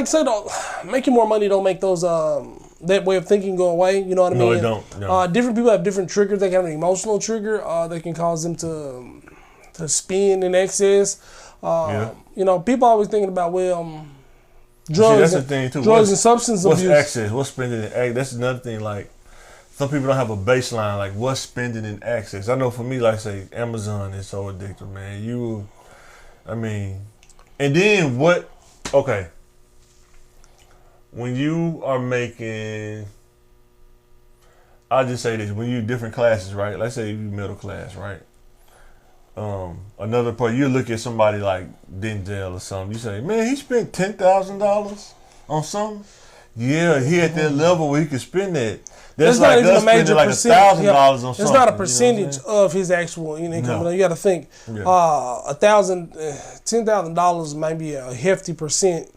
like I said, making more money don't make those that way of thinking go away. You know what I mean? No, it don't. No. Different people have different triggers. They can have an emotional trigger that can cause them to spend in excess. You know, people always thinking about drugs. See, that's the thing too. Drugs and substance abuse. What's excess? What's spending in excess? That's another thing. Like some people don't have a baseline. Like what's spending in excess? I know for me, like say Amazon is so addictive, man. And then what? Okay. When you are making, I'll just say this, when you different classes, right? Let's say you middle class, right? Another part, you look at somebody like Denzel or something, you say, man, he spent $10,000 on something? Yeah, he at that level where he can spend that. That's not like even us a major spending like percentage. $1,000 on something. It's not a percentage of his actual income. No. You got to think, $10,000 might be a hefty percentage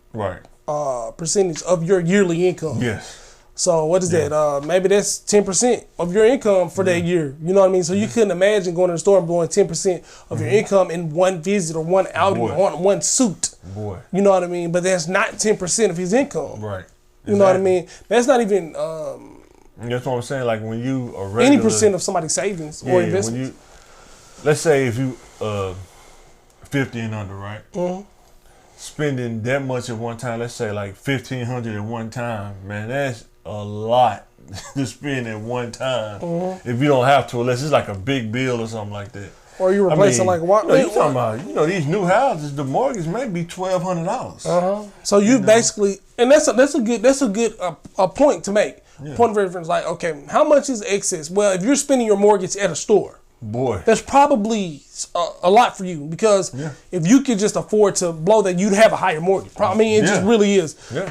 of your yearly income. Yes. So what is that? Maybe that's 10% of your income for that year. You know what I mean? So you couldn't imagine going to the store and blowing 10% of your income in one visit or one outing or one suit. Boy. You know what I mean? But that's not 10% of his income. Right. Exactly. You know what I mean? That's not even that's what I'm saying. Like when you are regular, any percent of somebody's savings or investments. Let's say if you 50 and under, right? Mm-hmm. Spending that much at one time, let's say like $1,500 at one time, man, that's a lot to spend at one time. Mm-hmm. If you don't have to, unless it's like a big bill or something like that. Or you're replacing like what? You talking about these new houses, the mortgage may be $1,200. So you basically, and that's a good point to make. Yeah. Point of reference, like, okay, how much is excess? Well, if you're spending your mortgage at a store, boy, that's probably a lot for you because if you could just afford to blow that, you'd have a higher mortgage. I mean, it just really is. Yeah.